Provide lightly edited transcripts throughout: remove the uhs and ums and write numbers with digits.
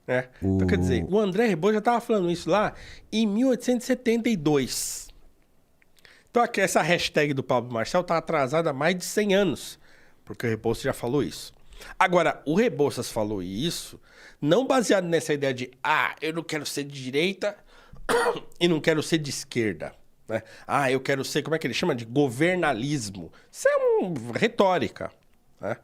né? Então, quer dizer, o André Rebouças já estava falando isso lá em 1872. Então, aqui, essa hashtag do Pablo Marçal está atrasada há mais de 100 anos, porque o Rebouças já falou isso. Agora, o Rebouças falou isso não baseado nessa ideia de eu não quero ser de direita e não quero ser de esquerda. Né? Eu quero ser, como é que ele chama? De governalismo. Isso é uma retórica. Né?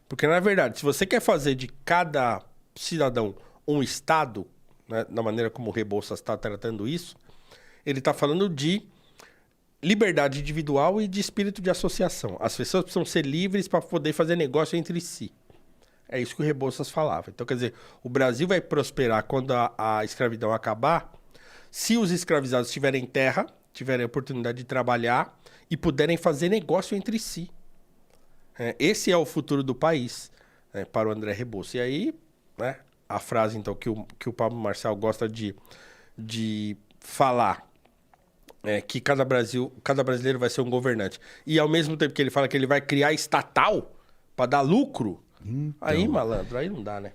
Porque, na verdade, se você quer fazer de cada cidadão um Estado, né, da maneira como o Rebouças está tratando isso, ele está falando de liberdade individual e de espírito de associação. As pessoas precisam ser livres para poder fazer negócio entre si. É isso que o Rebouças falava. Então, quer dizer, o Brasil vai prosperar quando a escravidão acabar, se os escravizados tiverem terra, tiverem a oportunidade de trabalhar e puderem fazer negócio entre si. Esse é o futuro do país, para o André Rebouças. E aí, né, a frase, então, que o Pablo Marçal gosta de falar, que cada brasileiro vai ser um governante. E ao mesmo tempo que ele fala que ele vai criar estatal para dar lucro, Então, aí, malandro, aí não dá, né?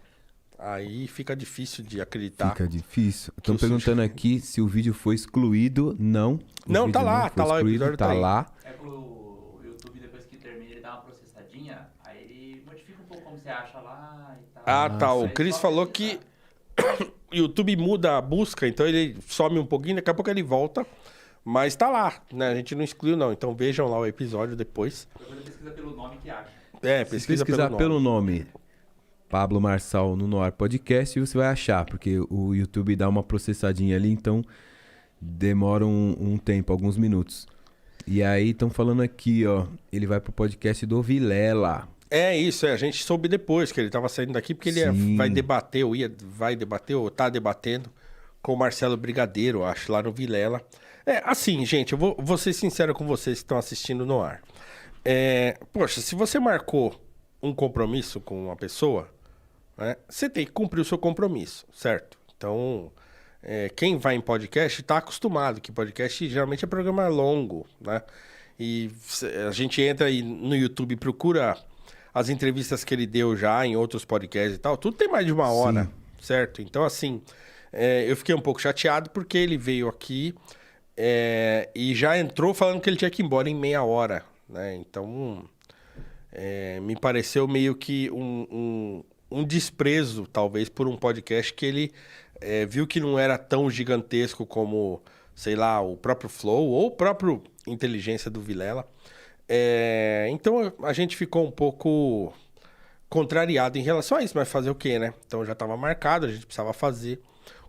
Aí fica difícil de acreditar. fica difícil. Estão perguntando aqui se o vídeo foi excluído. Não. Não, tá lá, tá lá, o episódio tá tá aí. lá. É pro YouTube, depois que termina, ele dá uma processadinha, aí ele modifica um pouco como você acha lá e tal. Tá. O Aí Cris só falou editar. que o YouTube muda a busca, então ele some um pouquinho, daqui a pouco ele volta. Mas tá lá, né? A gente não excluiu, não. Então vejam lá o episódio depois. Depois pesquisa pelo nome que acha. Se Pesquisa pesquisar pelo nome. pelo nome Pablo Marçal no Noir Podcast, você vai achar, porque o YouTube dá uma processadinha ali, então demora um tempo, alguns minutos. E aí estão falando aqui, ó, ele vai pro podcast do Vilela. É isso, a gente soube depois que ele tava saindo daqui, porque ele vai debater, ou tá debatendo com o Marcelo Brigadeiro, acho, lá no Vilela. Assim, gente, eu vou ser sincero com vocês que estão assistindo no ar. Poxa, se você marcou um compromisso com uma pessoa, né, você tem que cumprir o seu compromisso, certo? Então, quem vai em podcast está acostumado, que podcast geralmente é programa longo, né? E a gente entra aí no YouTube e procura as entrevistas que ele deu já em outros podcasts e tal, tudo tem mais de uma hora, certo? Então, assim, eu fiquei um pouco chateado porque ele veio aqui e já entrou falando que ele tinha que ir embora em meia hora, né? Então, me pareceu meio que um desprezo, talvez, por um podcast que ele viu que não era tão gigantesco como, sei lá, o próprio Flow ou o próprio Inteligência do Vilela. Então, a gente ficou um pouco contrariado em relação a isso, mas fazer o quê, né? Então, já estava marcado, a gente precisava fazer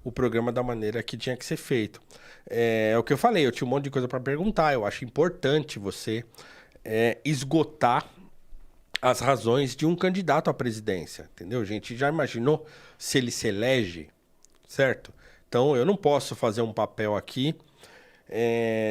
o programa da maneira que tinha que ser feito. É o que eu falei, eu tinha um monte de coisa para perguntar, eu acho importante você esgotar as razões de um candidato à presidência, entendeu? A gente já imaginou se ele se elege, certo? Então, eu não posso fazer um papel aqui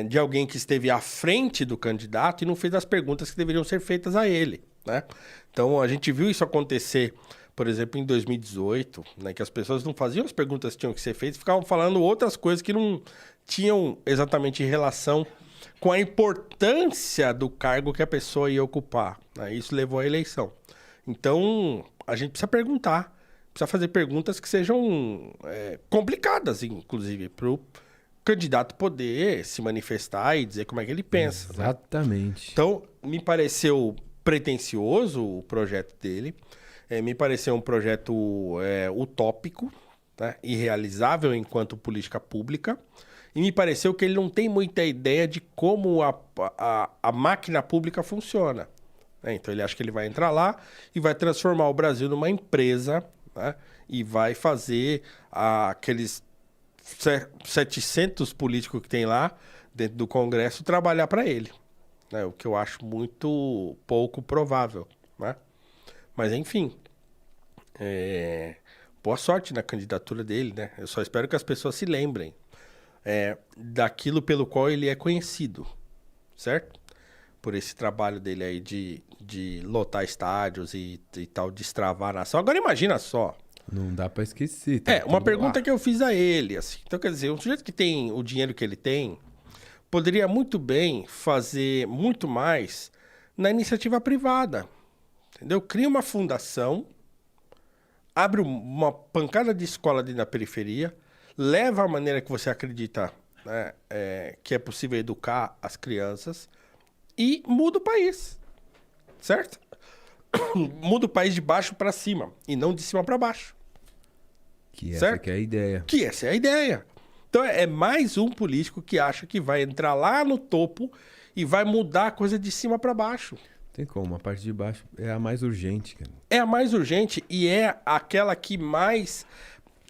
de alguém que esteve à frente do candidato e não fez as perguntas que deveriam ser feitas a ele, né? Então, a gente viu isso acontecer, por exemplo, em 2018, né, que as pessoas não faziam as perguntas que tinham que ser feitas, ficavam falando outras coisas que não tinham exatamente relação com a importância do cargo que a pessoa ia ocupar, né? Isso levou à eleição. Então, a gente precisa perguntar, precisa fazer perguntas que sejam complicadas, inclusive, para o candidato poder se manifestar e dizer como é que ele pensa. Exatamente. Né? Então, me pareceu pretensioso o projeto dele, me pareceu um projeto utópico, né? Irrealizável enquanto política pública, e me pareceu que ele não tem muita ideia de como a máquina pública funciona. Né? Então, ele acha que ele vai entrar lá e vai transformar o Brasil numa empresa, né? E vai fazer aqueles 700 políticos que tem lá dentro do Congresso trabalhar para ele, né? O que eu acho muito pouco provável, né? Mas enfim, boa sorte na candidatura dele, né? Eu só espero que as pessoas se lembrem daquilo pelo qual ele é conhecido, certo? Por esse trabalho dele aí de lotar estádios e tal, destravar a nação. Agora imagina só. Não dá pra esquecer. Uma pergunta que eu fiz a ele, assim. Então, quer dizer, um sujeito que tem o dinheiro que ele tem, poderia muito bem fazer muito mais na iniciativa privada, entendeu? Cria uma fundação, abre uma pancada de escola ali na periferia, leva a maneira que você acredita, né, que é possível educar as crianças e muda o país, certo? Muda o país de baixo para cima e não de cima para baixo. Que essa certo? que é a ideia. Que essa é a ideia. Então é mais um político que acha que vai entrar lá no topo e vai mudar a coisa de cima para baixo. Tem como, a parte de baixo é a mais urgente, cara. É a mais urgente e é aquela que mais...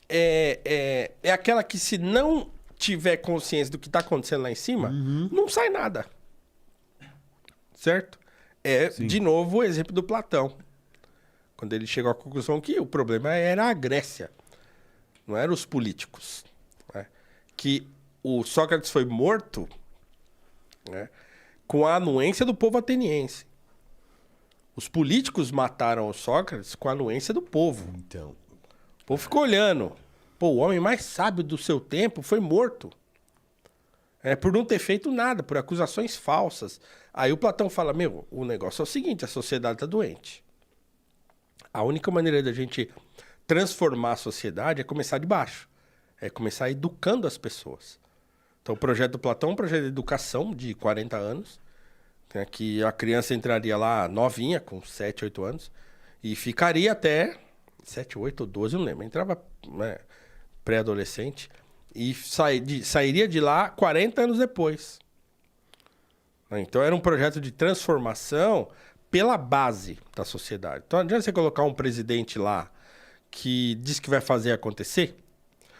É aquela que se não tiver consciência do que está acontecendo lá em cima, não sai nada. Certo? De novo, o exemplo do Platão. Quando ele chegou à conclusão que o problema era a Grécia, não eram os políticos. Né? Que o Sócrates foi morto, né, com a anuência do povo ateniense. Os políticos mataram o Sócrates com a anuência do povo. Então. O povo ficou olhando. Pô, o homem mais sábio do seu tempo foi morto. Por não ter feito nada, por acusações falsas. Aí o Platão fala, o negócio é o seguinte, a sociedade está doente. A única maneira da gente transformar a sociedade é começar de baixo. É começar educando as pessoas. Então o projeto do Platão é um projeto de educação de 40 anos, né, que a criança entraria lá novinha, com 7, 8 anos, e ficaria até 7, 8 ou 12, não lembro. Entrava, né, pré-adolescente e sairia de lá 40 anos depois. Então era um projeto de transformação pela base da sociedade. Então não adianta você colocar um presidente lá que diz que vai fazer acontecer,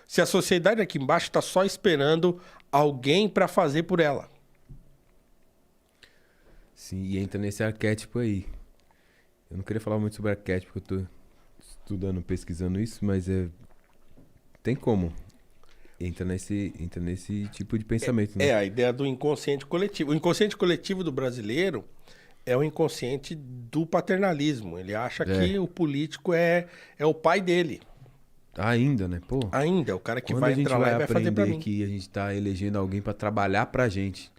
se a sociedade aqui embaixo está só esperando alguém para fazer por ela. Sim, e entra nesse arquétipo aí. Eu não queria falar muito sobre arquétipo, porque eu tô estudando, pesquisando isso, mas tem como. Entra nesse tipo de pensamento, né? A ideia do inconsciente coletivo. O inconsciente coletivo do brasileiro é o inconsciente do paternalismo. Ele acha que o político é o pai dele. Ainda, né? Pô. Ainda, o cara que Quando vai a gente entrar lá e vai fazer pra mim. que a gente tá elegendo alguém pra trabalhar pra gente.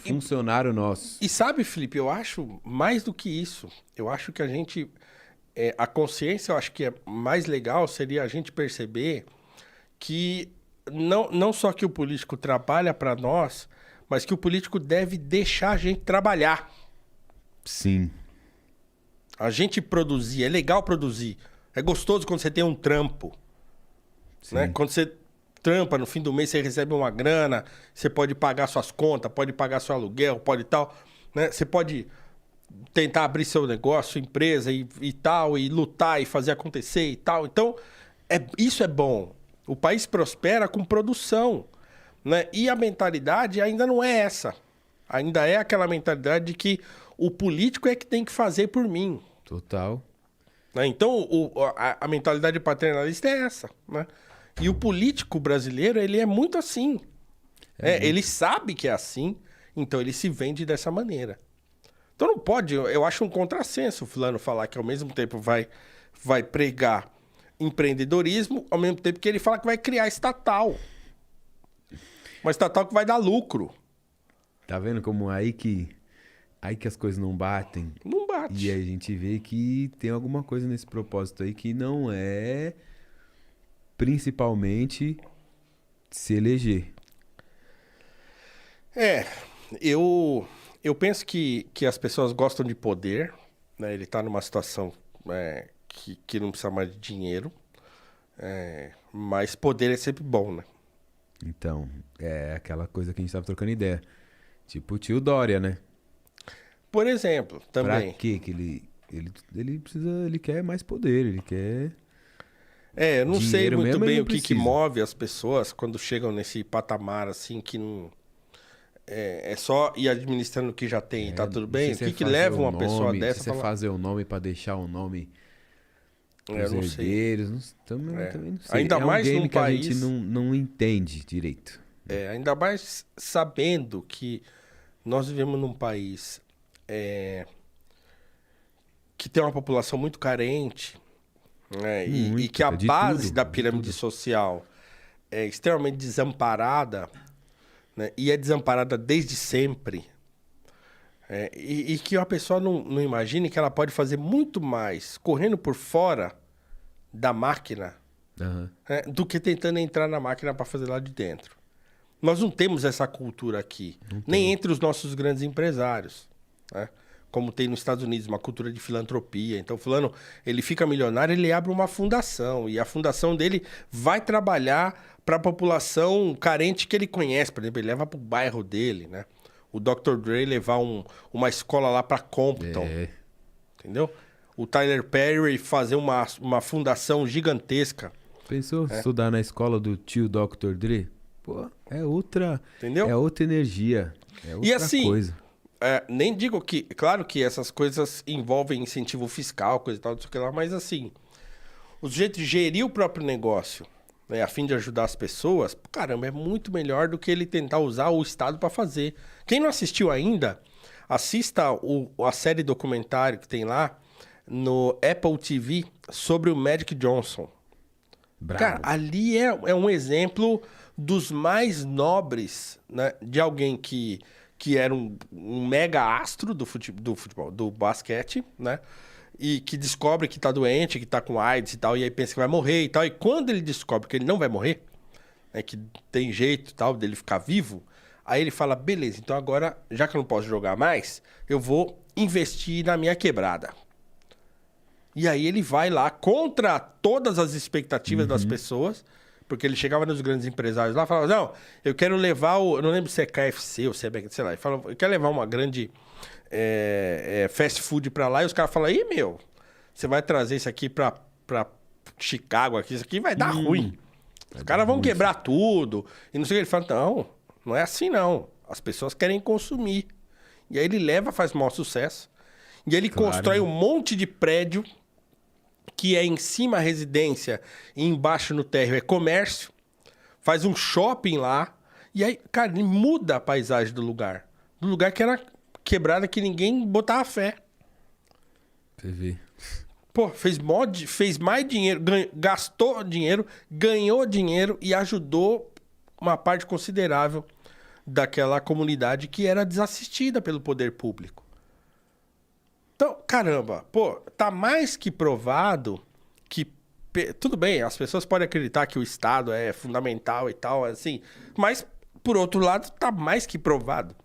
Funcionário nosso. E sabe, Felipe, eu acho mais do que isso. Eu acho que a gente... a consciência, eu acho que é mais legal seria a gente perceber que não só que o político trabalha para nós, mas que o político deve deixar a gente trabalhar. Sim. A gente produzir, é legal produzir. É gostoso quando você tem um trampo. Né? Quando você trampa, no fim do mês você recebe uma grana, você pode pagar suas contas, pode pagar seu aluguel, pode tal. Né? Você pode tentar abrir seu negócio, sua empresa e tal, e lutar e fazer acontecer e tal. Então, isso é bom. O país prospera com produção, né? E a mentalidade ainda não é essa. Ainda é aquela mentalidade de que o político é que tem que fazer por mim. Total. Né? Então, a mentalidade paternalista é essa, né? E o político brasileiro, ele é muito assim. Ele sabe que é assim, então ele se vende dessa maneira. Então não pode, eu acho um contrassenso o fulano falar que ao mesmo tempo vai pregar empreendedorismo, ao mesmo tempo que ele fala que vai criar estatal. Uma estatal que vai dar lucro. Tá vendo como aí que as coisas não batem? Não bate. E aí a gente vê que tem alguma coisa nesse propósito aí que não é principalmente se eleger. Eu penso que as pessoas gostam de poder, né? Ele tá numa situação que não precisa mais de dinheiro, mas poder é sempre bom, né? Então, é aquela coisa que a gente tava trocando ideia. Tipo o tio Dória, né? Por exemplo, também. Pra quê que ele precisa, ele quer mais poder, ele quer... Eu não sei dinheiro muito mesmo, bem ele o não que precisa. move as pessoas quando chegam nesse patamar assim que não... É só ir administrando o que já tem e tá tudo bem. O que leva uma pessoa dessa Se você fazer o nome pra deixar o nome eu não sei. herdeiros, também não sei. Ainda mais um game num que país... a gente não entende direito. Ainda mais sabendo que nós vivemos num país que tem uma população muito carente, né? E que a base da pirâmide social é extremamente desamparada, né? E é desamparada desde sempre. E que a pessoa não imagine que ela pode fazer muito mais correndo por fora da máquina Aham. do que tentando entrar na máquina para fazer lá de dentro. Nós não temos essa cultura aqui, nem entre os nossos grandes empresários, né? Como tem nos Estados Unidos, uma cultura de filantropia. Então, fulano, ele fica milionário, ele abre uma fundação. E a fundação dele vai trabalhar para a população carente que ele conhece. Por exemplo, ele leva para o bairro dele, né? O Dr. Dre levar uma escola lá para Compton. É. Entendeu? O Tyler Perry fazer uma fundação gigantesca. Pensou estudar na escola do tio Dr. Dre? Pô, é outra... Entendeu? É outra energia. É outra E assim, coisa. nem digo que... Claro que essas coisas envolvem incentivo fiscal, coisa e tal, não sei o que lá, mas assim, o jeito de gerir o próprio negócio, né, a fim de ajudar as pessoas, caramba, é muito melhor do que ele tentar usar o Estado para fazer. Quem não assistiu ainda, assista a série documentário que tem lá no Apple TV sobre o Magic Johnson. Bravo. Cara, ali é um exemplo dos mais nobres, né, de alguém que era um mega astro do futebol, do basquete, né? E que descobre que tá doente, que tá com AIDS e tal, e aí pensa que vai morrer e tal. E quando ele descobre que ele não vai morrer, né, que tem jeito e tal dele ficar vivo, aí ele fala, beleza, então agora, já que eu não posso jogar mais, eu vou investir na minha quebrada. E aí ele vai lá contra todas as expectativas das pessoas, porque ele chegava nos grandes empresários lá e falava, não, eu quero levar eu não lembro se é KFC ou se é, sei lá, ele falava, eu quero levar uma grande fast food pra lá, e os caras falam, ih, meu, você vai trazer isso aqui pra Chicago, aqui, isso aqui vai dar ruim. Os caras vão quebrar tudo. E não sei o que. Ele fala, não é assim não. As pessoas querem consumir. E aí ele leva, faz maior sucesso. E aí ele constrói um monte de prédio que é em cima a residência e embaixo no térreo é comércio. Faz um shopping lá. E aí, cara, ele muda a paisagem do lugar. Do lugar que era quebrada que ninguém botava fé. Você vê. Pô, fez mais dinheiro, gastou dinheiro, ganhou dinheiro e ajudou uma parte considerável daquela comunidade que era desassistida pelo poder público. Então, caramba, pô, tá mais que provado que... Tudo bem, as pessoas podem acreditar que o Estado é fundamental e tal, assim, mas, por outro lado, tá mais que provado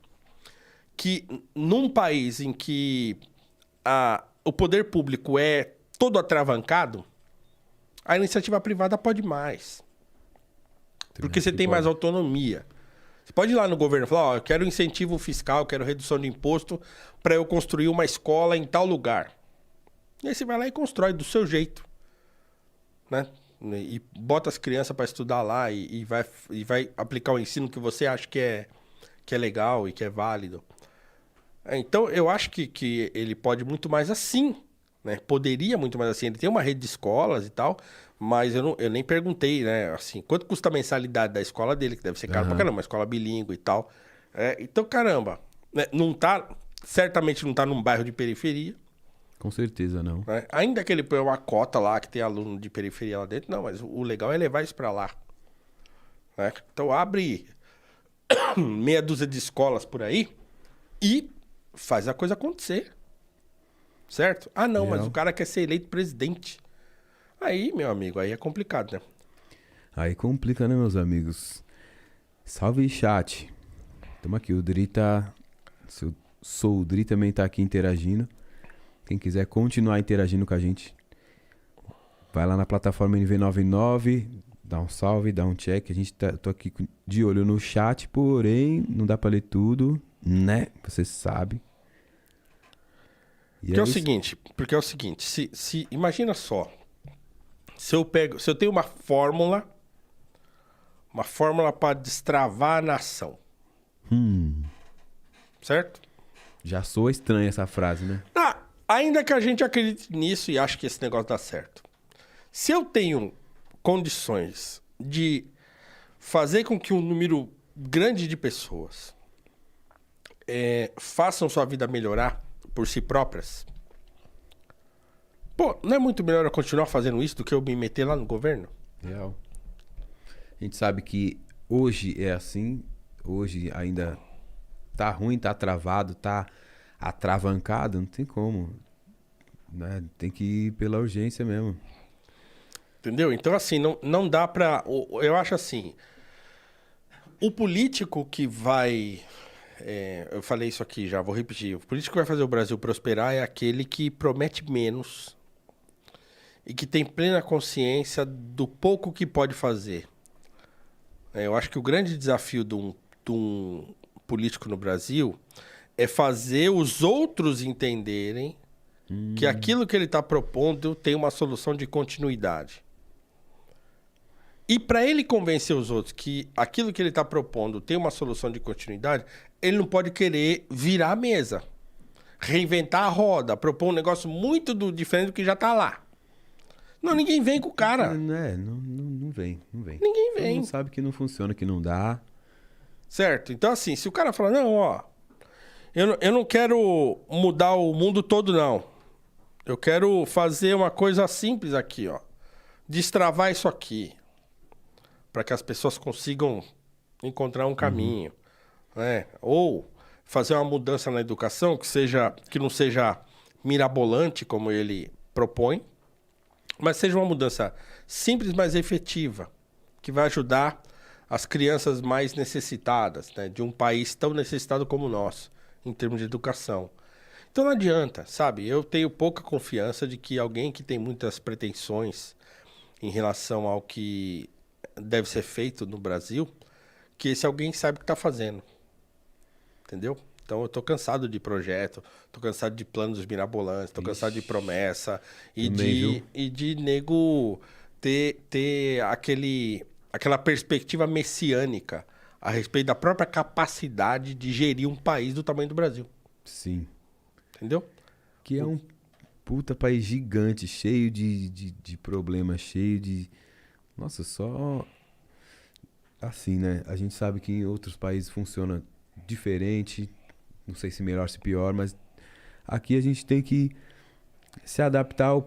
que num país em que o poder público é todo atravancado, a iniciativa privada pode mais. Porque você tem mais autonomia. Você pode ir lá no governo e falar, eu quero incentivo fiscal, eu quero redução de imposto para eu construir uma escola em tal lugar. E aí você vai lá e constrói do seu jeito. Né? E bota as crianças para estudar lá e vai aplicar o ensino que você acha que é legal e que é válido. Então, eu acho que ele pode muito mais assim, né? Poderia muito mais assim. Ele tem uma rede de escolas e tal, mas eu nem perguntei, né? Assim, quanto custa a mensalidade da escola dele, que deve ser caro pra caramba, uma escola bilíngue e tal. Então, caramba, né? Certamente não tá num bairro de periferia. Com certeza, não. Né? Ainda que ele põe uma cota lá, que tem aluno de periferia lá dentro, não, mas o legal é levar isso pra lá. Né? Então, abre meia dúzia de escolas por aí e faz a coisa acontecer. Certo? Ah, não, mas o cara quer ser eleito presidente. Aí, meu amigo, aí é complicado, né? Aí complica, né, meus amigos? Salve, chat. Tamo aqui, o Dri tá... o Dri também tá aqui interagindo. Quem quiser continuar interagindo com a gente, vai lá na plataforma NV99, dá um salve, dá um check. A gente tô aqui de olho no chat, porém, não dá pra ler tudo, né? Você sabe. Porque é o seguinte, se imagina só, se eu tenho uma fórmula para destravar a nação. Certo? Já soa estranha essa frase, né? Ainda que a gente acredite nisso e ache que esse negócio dá certo. Se eu tenho condições de fazer com que um número grande de pessoas façam sua vida melhorar por si próprias, pô, não é muito melhor eu continuar fazendo isso do que eu me meter lá no governo? Real. A gente sabe que hoje é assim, hoje ainda tá ruim, tá travado, tá atravancado, não tem como, né? Tem que ir pela urgência mesmo. Entendeu? Então, assim, não dá pra... Eu acho assim, o político que vai... eu falei isso aqui já, vou repetir. O político que vai fazer o Brasil prosperar é aquele que promete menos e que tem plena consciência do pouco que pode fazer. Eu acho que o grande desafio de um político no Brasil é fazer os outros entenderem que aquilo que ele está propondo tem uma solução de continuidade. E para ele convencer os outros que aquilo que ele está propondo tem uma solução de continuidade, ele não pode querer virar a mesa, reinventar a roda, propor um negócio muito diferente do que já está lá. Não, ninguém vem com o cara. Não vem. Ninguém vem. Todo mundo sabe que não funciona, que não dá. Certo? Então, assim, se o cara falar, não, ó, eu não quero mudar o mundo todo, não. Eu quero fazer uma coisa simples aqui, ó. Destravar isso aqui. Para que as pessoas consigam encontrar um caminho. Né? Ou fazer uma mudança na educação que não seja mirabolante, como ele propõe, mas seja uma mudança simples, mas efetiva, que vai ajudar as crianças mais necessitadas, né? De um país tão necessitado como o nosso, em termos de educação. Então não adianta, sabe? Eu tenho pouca confiança de que alguém que tem muitas pretensões em relação ao que deve ser feito no Brasil, que esse alguém sabe o que está fazendo. Entendeu? Então eu tô cansado de projeto, tô cansado de planos mirabolantes, tô cansado de promessa e de nego ter aquela perspectiva messiânica a respeito da própria capacidade de gerir um país do tamanho do Brasil. Sim. Entendeu? Que é um puta país gigante, cheio de problemas, cheio de... Nossa, só... Assim, né? A gente sabe que em outros países funciona diferente, não sei se melhor, se pior, mas aqui a gente tem que se adaptar ao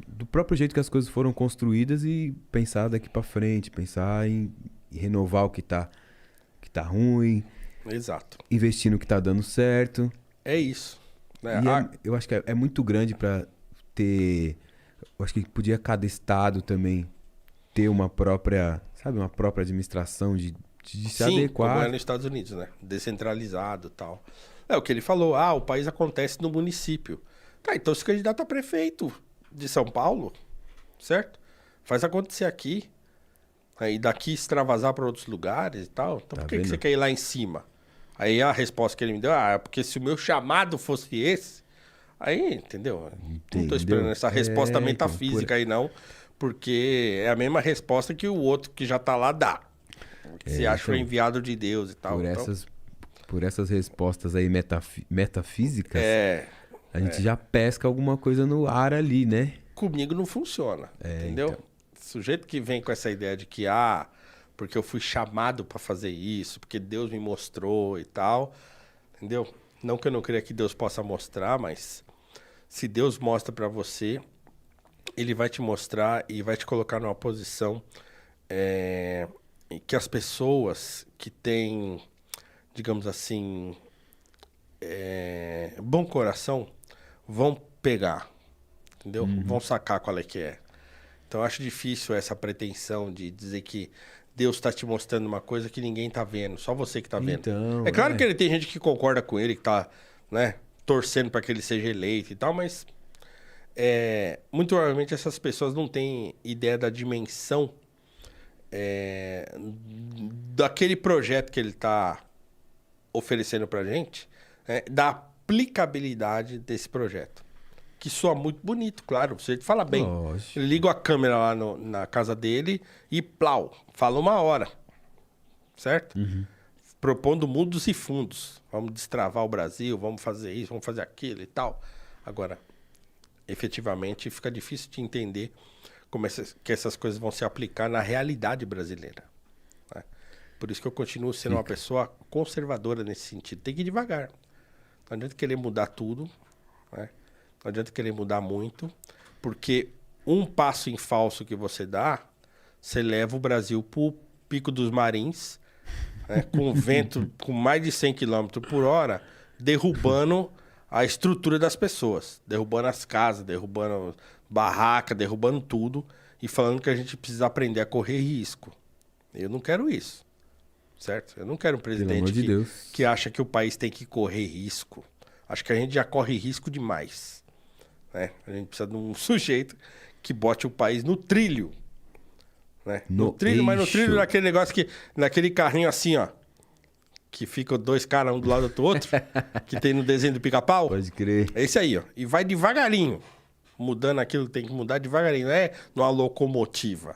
do próprio jeito que as coisas foram construídas e pensar daqui pra frente, pensar em renovar o que tá ruim. Exato. Investir no que tá dando certo. É isso. Né? Eu acho que é muito grande pra ter... Eu acho que podia cada estado também ter uma própria, sabe, uma própria administração de se adequar. Como é nos Estados Unidos, né? Descentralizado e tal. É o que ele falou. O país acontece no município. Tá, então se candidata a prefeito de São Paulo, certo? Faz acontecer aqui. Aí daqui extravasar para outros lugares e tal. Então por que você quer ir lá em cima? Aí a resposta que ele me deu, porque se o meu chamado fosse esse... Aí, entendeu? Não tô esperando essa resposta metafísica aí, não. Porque é a mesma resposta que o outro que já tá lá dá. Você acha o enviado de Deus e tal. Por essas respostas aí metafísicas, a gente já pesca alguma coisa no ar ali, né? Comigo não funciona, entendeu? Então. Sujeito que vem com essa ideia de que, porque eu fui chamado para fazer isso, porque Deus me mostrou e tal, entendeu? Não que eu não creia que Deus possa mostrar, mas se Deus mostra para você, ele vai te mostrar e vai te colocar numa posição que as pessoas que têm, digamos assim, bom coração vão pegar, entendeu? Vão sacar qual é que é. Então eu acho difícil essa pretensão de dizer que Deus está te mostrando uma coisa que ninguém tá vendo, só você que tá vendo. Então, é claro que ele tem gente que concorda com ele, que tá, né, torcendo para que ele seja eleito e tal, mas muito provavelmente essas pessoas não têm ideia da dimensão daquele projeto que ele está oferecendo pra gente, da aplicabilidade desse projeto. Que soa muito bonito, claro, você fala bem. Lógico. Ele liga a câmera lá na casa dele e plau, fala 1 hora, certo? Propondo mundos e fundos. Vamos destravar o Brasil, vamos fazer isso, vamos fazer aquilo e tal. Agora, efetivamente, fica difícil de entender como que essas coisas vão se aplicar na realidade brasileira. Né? Por isso que eu continuo sendo uma pessoa conservadora nesse sentido. Tem que ir devagar. Não adianta querer mudar tudo, né? Não adianta querer mudar muito, porque um passo em falso que você dá, você leva o Brasil pro Pico dos Marins, né? Com vento com mais de 100 km por hora, derrubando a estrutura das pessoas, derrubando as casas, derrubando barraca, derrubando tudo e falando que a gente precisa aprender a correr risco. Eu não quero isso, certo? Eu não quero um presidente que acha que o país tem que correr risco. Acho que a gente já corre risco demais, né? A gente precisa de um sujeito que bote o país no trilho, né? No trilho, mas no trilho naquele negócio naquele carrinho assim, ó, que ficam 2 caras um do lado do outro, que tem no desenho do Pica-Pau. Pode crer. É esse aí, ó. E vai devagarinho, mudando aquilo que tem que mudar devagarinho, não é numa locomotiva.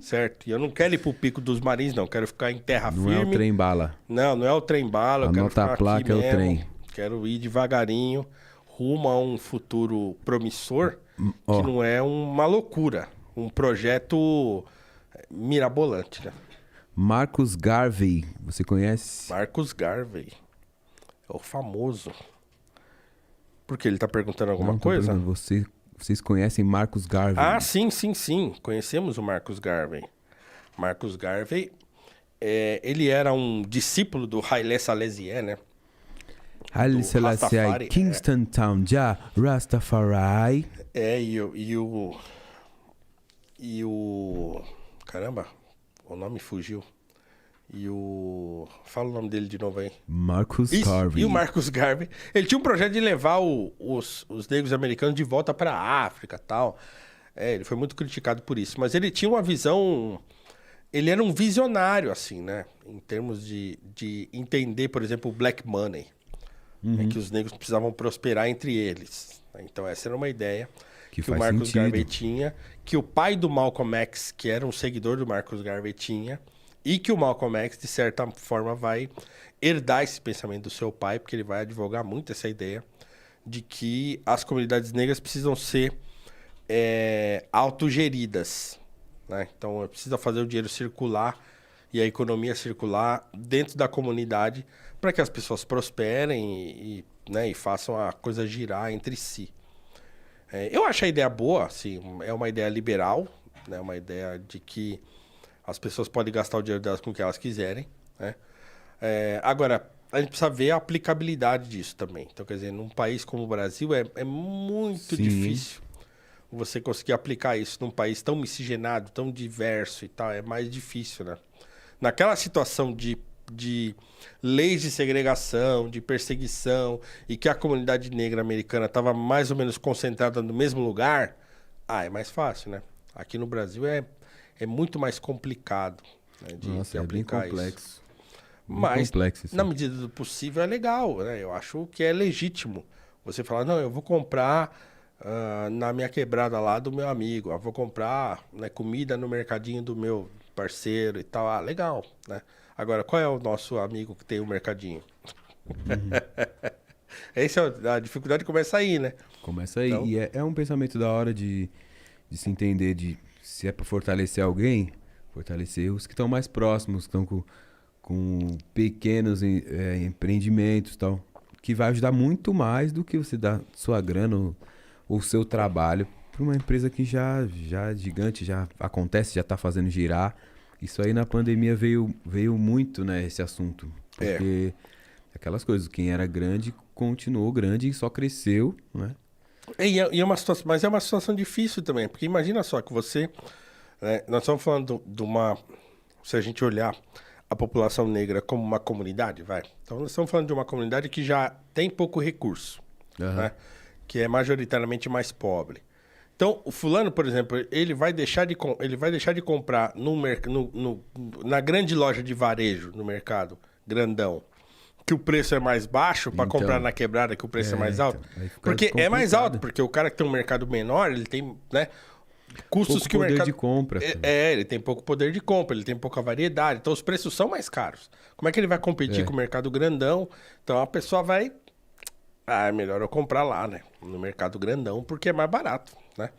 Certo? E eu não quero ir pro Pico dos Marins, não. Quero ficar em terra firme. Não é o trem-bala. Não, não é o trem-bala. Eu quero ficar a placa, aqui é mesmo. o trem. Quero ir devagarinho, rumo a um futuro promissor, que não é uma loucura. Um projeto mirabolante, né? Marcus Garvey, você conhece? Marcus Garvey. É o famoso. Por que ele tá perguntando alguma coisa? Vocês conhecem Marcus Garvey? Ah, sim. Conhecemos o Marcus Garvey. Marcus Garvey, ele era um discípulo do Haile Selassie, né? Haile Selassie, Kingston Town, Rastafari. Caramba, o nome fugiu. Fala o nome dele de novo aí. Marcus Garvey. E o Marcus Garvey, ele tinha um projeto de levar os negros americanos de volta para a África e tal. Ele foi muito criticado por isso. Mas ele tinha uma visão... Ele era um visionário, assim, né? Em termos de entender, por exemplo, o Black Money. Que os negros precisavam prosperar entre eles. Então essa era uma ideia que o Marcus Garvey tinha. Que o pai do Malcolm X, que era um seguidor do Marcus Garvey, tinha... E que o Malcolm X, de certa forma, vai herdar esse pensamento do seu pai, porque ele vai advogar muito essa ideia de que as comunidades negras precisam ser autogeridas, né? Então, precisa fazer o dinheiro circular e a economia circular dentro da comunidade para que as pessoas prosperem e façam a coisa girar entre si. Eu acho a ideia boa, assim, é uma ideia liberal, né? Uma ideia de que as pessoas podem gastar o dinheiro delas com o que elas quiserem, né? Agora, a gente precisa ver a aplicabilidade disso também. Então, quer dizer, num país como o Brasil, é muito difícil você conseguir aplicar isso num país tão miscigenado, tão diverso e tal. É mais difícil, né? Naquela situação de leis de segregação, de perseguição, e que a comunidade negra americana estava mais ou menos concentrada no mesmo lugar, é mais fácil, né? Aqui no Brasil é muito mais complicado, né, de aplicar bem complexo. isso. Mas, complexo, na medida do possível, é legal, né? Eu acho que é legítimo você falar, não, eu vou comprar na minha quebrada lá do meu amigo, eu vou comprar, né, comida no mercadinho do meu parceiro e tal. Legal, né? Agora, qual é o nosso amigo que tem o mercadinho? A dificuldade começa aí, né? Começa aí. Então... E é um pensamento da hora de se entender se é para fortalecer alguém, fortalecer os que estão mais próximos, que estão com pequenos empreendimentos e tal, que vai ajudar muito mais do que você dar sua grana ou seu trabalho para uma empresa que já é gigante, já acontece, já está fazendo girar. Isso aí na pandemia veio muito, né, esse assunto. Porque aquelas coisas, quem era grande continuou grande e só cresceu, né? É uma situação, mas é uma situação difícil também, porque imagina só que você... nós estamos falando de uma... Se a gente olhar a população negra como uma comunidade, então nós estamos falando de uma comunidade que já tem pouco recurso, né? Que é majoritariamente mais pobre. Então, o fulano, por exemplo, ele vai deixar de comprar na grande loja de varejo, no mercado grandão, que o preço é mais baixo, para comprar na quebrada que o preço é mais alto. Porque é mais alto, porque o cara que tem um mercado menor, ele tem, né, custos pouco que o mercado... poder de compra. Ele tem pouco poder de compra, ele tem pouca variedade, então os preços são mais caros. Como é que ele vai competir com o mercado grandão? Então a pessoa vai... é melhor eu comprar lá, né, no mercado grandão, porque é mais barato, né?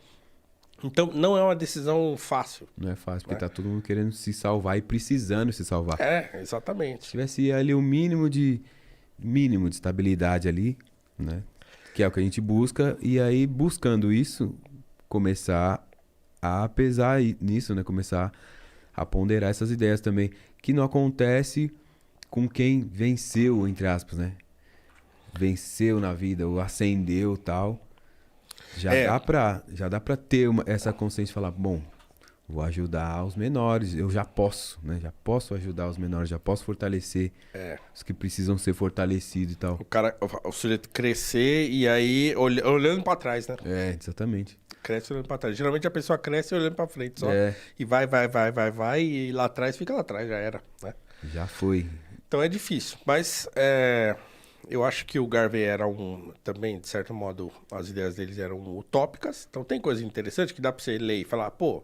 Então não é uma decisão fácil. Não é fácil, porque tá todo mundo querendo se salvar e precisando se salvar. Exatamente. Se tivesse ali o mínimo de estabilidade ali, né? Que é o que a gente busca, e aí buscando isso, começar a pesar nisso, né? Começar a ponderar essas ideias também, que não acontece com quem venceu, entre aspas, né? Venceu na vida, ou ascendeu e tal. Já dá pra ter essa consciência de falar, bom, vou ajudar os menores, eu já posso, né? Já posso ajudar os menores, já posso fortalecer os que precisam ser fortalecidos e tal. O sujeito crescer e aí olhando pra trás, né? Exatamente. Cresce olhando pra trás. Geralmente a pessoa cresce olhando pra frente só. E vai, e lá atrás fica lá atrás, já era, né? Já foi. Então é difícil, mas eu acho que o Garvey era também, de certo modo, as ideias deles eram utópicas. Então tem coisa interessante que dá pra você ler e falar, pô,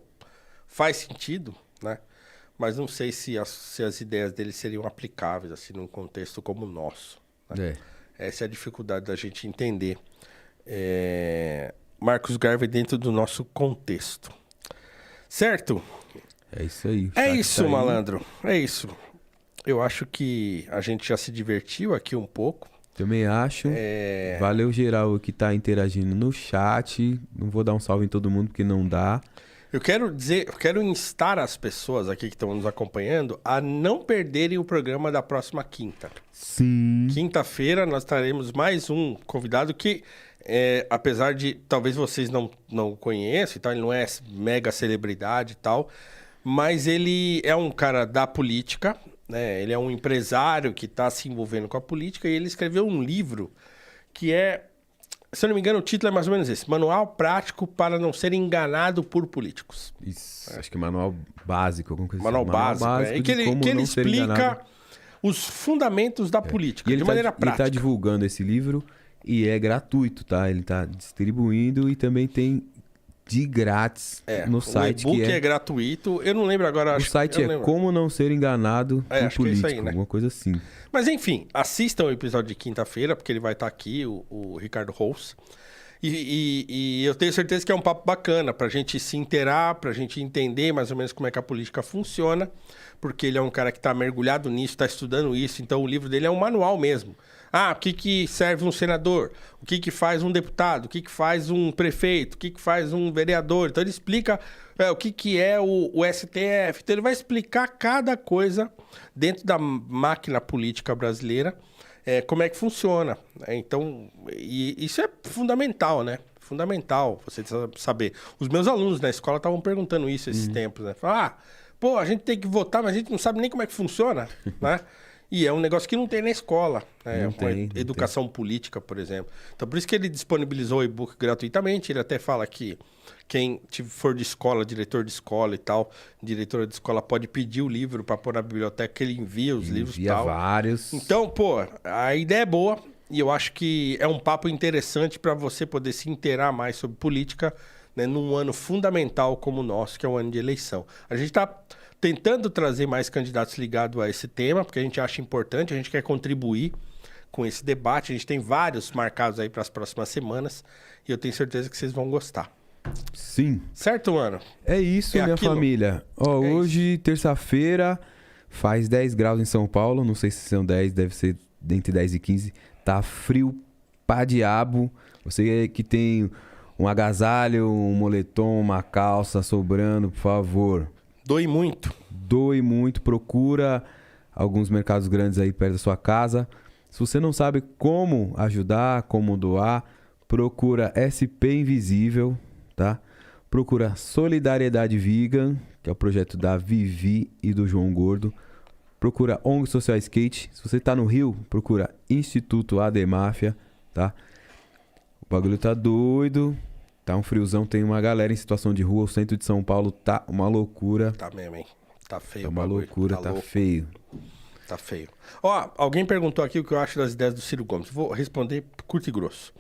faz sentido, né? Mas não sei se as ideias deles seriam aplicáveis, assim, num contexto como o nosso. Né? Essa é a dificuldade da gente entender Marcus Garvey dentro do nosso contexto. Certo? É isso aí. É isso, malandro. É isso. Eu acho que a gente já se divertiu aqui um pouco. Também acho. Valeu geral que tá interagindo no chat. Não vou dar um salve em todo mundo porque não dá. Eu quero instar as pessoas aqui que estão nos acompanhando a não perderem o programa da próxima quinta. Sim. Quinta-feira nós teremos mais um convidado que, apesar de talvez vocês não conheçam, então ele não é mega celebridade e tal, mas ele é um cara da política, né? Ele é um empresário que está se envolvendo com a política e ele escreveu um livro que se eu não me engano, o título é mais ou menos esse: Manual Prático para não ser enganado por políticos. Isso, acho que é manual básico, alguma coisa Manual assim. básico. Que ele explica os fundamentos da política, de maneira prática. Ele está divulgando esse livro e é gratuito, tá? Ele está distribuindo e também tem de grátis no site. O e-book é gratuito. Eu não lembro agora. O site é Como Não Ser Enganado por Político, é isso aí, né? Alguma coisa assim. Mas enfim, assistam o episódio de quinta-feira, porque ele vai estar aqui, o Ricardo Rous. E eu tenho certeza que é um papo bacana pra gente se inteirar, pra gente entender mais ou menos como é que a política funciona, porque ele é um cara que tá mergulhado nisso, tá estudando isso, então o livro dele é um manual mesmo. O que serve um senador? O que faz um deputado? O que faz um prefeito? O que faz um vereador? Então ele explica o que é o STF. Então ele vai explicar cada coisa dentro da máquina política brasileira, como é que funciona. Então, isso é fundamental, né? Fundamental você saber. Os meus alunos na escola estavam perguntando isso esses tempos, né? Falaram, a gente tem que votar, mas a gente não sabe nem como é que funciona, né? E é um negócio que não tem na escola, né? Educação política, por exemplo. Então, por isso que ele disponibilizou o e-book gratuitamente. Ele até fala que quem for de escola, diretor de escola e tal, diretora de escola pode pedir o livro para pôr na biblioteca, que ele envia os livros e tal. Vários. Então, a ideia é boa e eu acho que é um papo interessante para você poder se inteirar mais sobre política, né, num ano fundamental como o nosso, que é o ano de eleição. A gente está tentando trazer mais candidatos ligados a esse tema, porque a gente acha importante, a gente quer contribuir com esse debate. A gente tem vários marcados aí para as próximas semanas e eu tenho certeza que vocês vão gostar. Sim. Certo, mano? É isso, minha família. Hoje, terça-feira, faz 10 graus em São Paulo. Não sei se são 10, deve ser entre 10 e 15. Tá frio pra diabo. Você que tem um agasalho, um moletom, uma calça sobrando, por favor. Doe muito. Doe muito. Procura alguns mercados grandes aí perto da sua casa. Se você não sabe como ajudar, como doar, procura SP Invisível, tá? Procura Solidariedade Vegan, que é o projeto da Vivi e do João Gordo. Procura ONG Social Skate. Se você tá no Rio, procura Instituto Ademáfia, tá? O bagulho tá doido. Tá um friozão, tem uma galera em situação de rua. O centro de São Paulo tá uma loucura. Tá mesmo, hein? Tá feio. Tá uma loucura, tá feio. Tá feio. Alguém perguntou aqui o que eu acho das ideias do Ciro Gomes. Vou responder curto e grosso.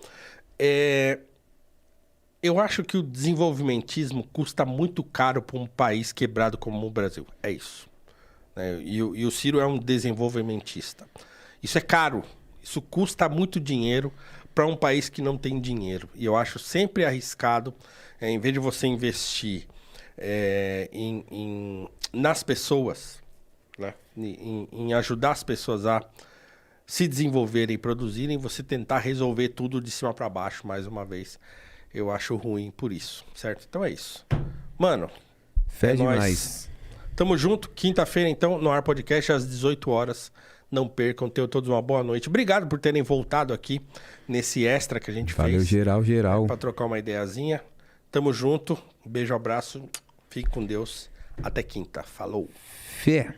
Eu acho que o desenvolvimentismo custa muito caro para um país quebrado como o Brasil. É isso. E o Ciro é um desenvolvimentista. Isso é caro. Isso custa muito dinheiro para um país que não tem dinheiro. E eu acho sempre arriscado, em vez de você investir nas pessoas, né? Em ajudar as pessoas a se desenvolverem e produzirem, você tentar resolver tudo de cima para baixo, mais uma vez. Eu acho ruim por isso, certo? Então é isso. Mano, fé demais. Tamo junto. Quinta-feira, então, no Ar Podcast, às 18 horas, Não percam, tenham todos uma boa noite. Obrigado por terem voltado aqui nesse extra que a gente Valeu, fez. geral. Pra trocar uma ideiazinha. Tamo junto. Beijo, abraço. Fique com Deus. Até quinta. Falou. Fé.